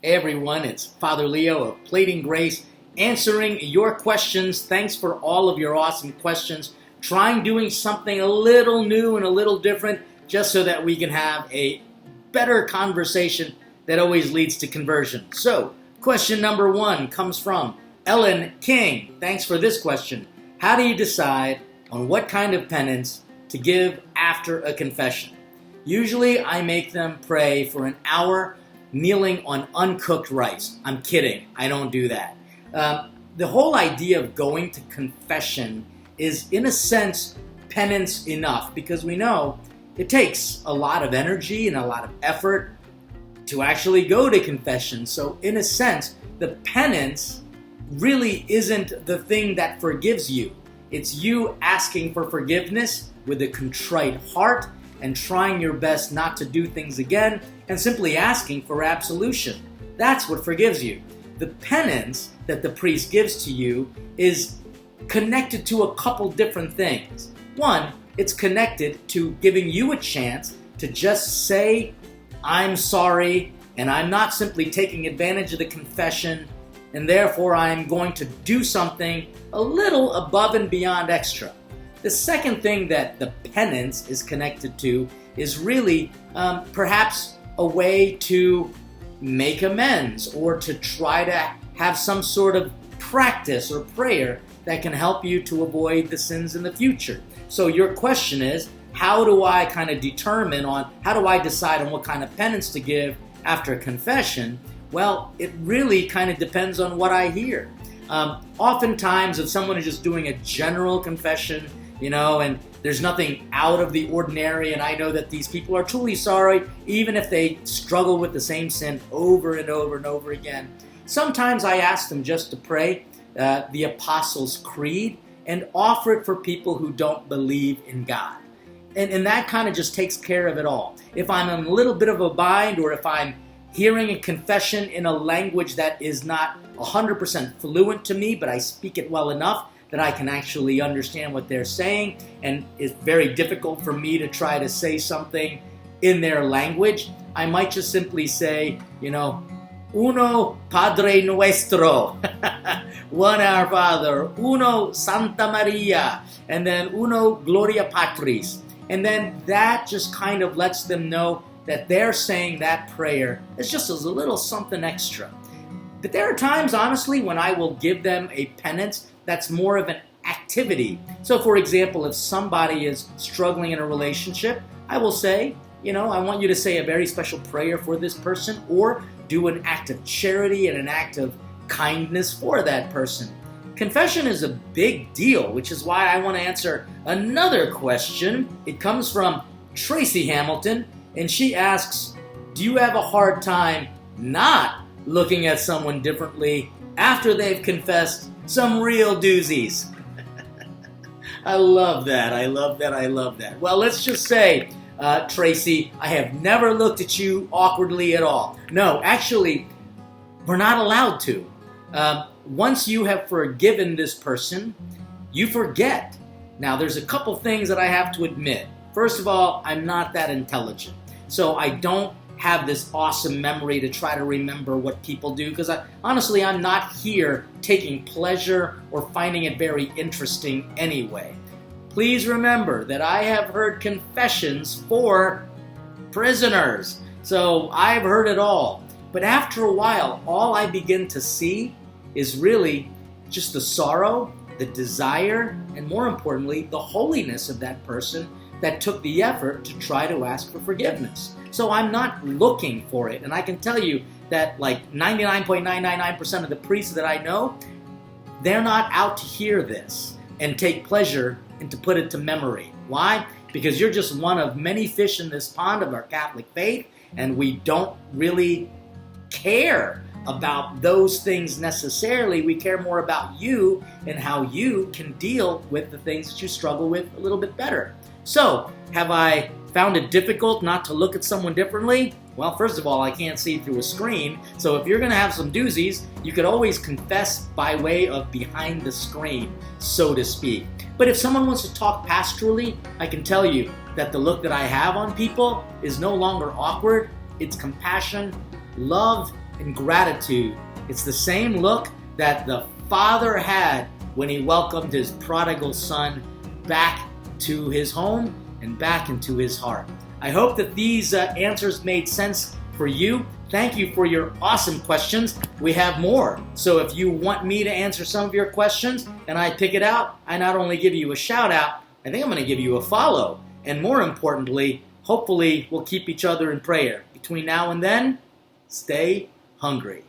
Hey everyone, it's Father Leo of Plating Grace answering your questions. Thanks for all of your awesome questions. Trying doing something a little new and a little different just so that we can have a better conversation that always leads to conversion. So, question number 1 comes from Ellen King. Thanks for this question. How do you decide on what kind of penance to give after a confession? Usually I make them pray for an hour kneeling on uncooked rice. I'm kidding. I don't do that. The whole idea of going to confession is, in a sense, penance enough, because we know it takes a lot of energy and a lot of effort to actually go to confession. So, in a sense, the penance really isn't the thing that forgives you. It's you asking for forgiveness with a contrite heart and trying your best not to do things again, and simply asking for absolution. That's what forgives you. The penance that the priest gives to you is connected to a couple different things. One, it's connected to giving you a chance to just say, I'm sorry, and I'm not simply taking advantage of the confession, and therefore I'm going to do something a little above and beyond extra. The second thing that the penance is connected to is really perhaps a way to make amends or to try to have some sort of practice or prayer that can help you to avoid the sins in the future. So your question is, how do I kind of how do I decide on what kind of penance to give after a confession? Well, it really kind of depends on what I hear. Oftentimes, if someone is just doing a general confession, and there's nothing out of the ordinary, and I know that these people are truly sorry, even if they struggle with the same sin over and over and over again. Sometimes I ask them just to pray the Apostles' Creed and offer it for people who don't believe in God. And that kind of just takes care of it all. If I'm in a little bit of a bind, or if I'm hearing a confession in a language that is not 100% fluent to me, but I speak it well enough that I can actually understand what they're saying, and it's very difficult for me to try to say something in their language, I might just simply say, Uno Padre Nuestro, one Our Father, Uno Santa Maria, and then Uno Gloria Patris. And then that just kind of lets them know that they're saying that prayer is just as a little something extra. But there are times, honestly, when I will give them a penance that's more of an activity. So, for example, if somebody is struggling in a relationship, I will say, I want you to say a very special prayer for this person, or do an act of charity and an act of kindness for that person. Confession is a big deal, which is why I want to answer another question. It comes from Tracy Hamilton, and she asks, do you have a hard time not looking at someone differently after they've confessed some real doozies? I love that. I love that. Well, let's just say, Tracy, I have never looked at you awkwardly at all. No, actually, we're not allowed to. Once you have forgiven this person, you forget. Now, there's a couple things that I have to admit. First of all, I'm not that intelligent. So I don't have this awesome memory to try to remember what people do, because honestly, I'm not here taking pleasure or finding it very interesting anyway. Please remember that I have heard confessions for prisoners, so I've heard it all. But after a while, all I begin to see is really just the sorrow, the desire, and more importantly, the holiness of that person that took the effort to try to ask for forgiveness. So I'm not looking for it. And I can tell you that like 99.999% of the priests that I know, they're not out to hear this and take pleasure and to put it to memory. Why? Because you're just one of many fish in this pond of our Catholic faith, and we don't really care about those things necessarily. We care more about you and how you can deal with the things that you struggle with a little bit better. So, have I found it difficult not to look at someone differently? Well, first of all, I can't see through a screen, so if you're going to have some doozies, you could always confess by way of behind the screen, so to speak. But if someone wants to talk pastorally, I can tell you that the look that I have on people is no longer awkward. It's compassion, love, and gratitude. It's the same look that the Father had when he welcomed his prodigal son back to his home and back into his heart. I hope that these answers made sense for you. Thank you for your awesome questions. We have more. So if you want me to answer some of your questions and I pick it out, I not only give you a shout out, I think I'm going to give you a follow. And more importantly, hopefully we'll keep each other in prayer. Between now and then, stay hungry.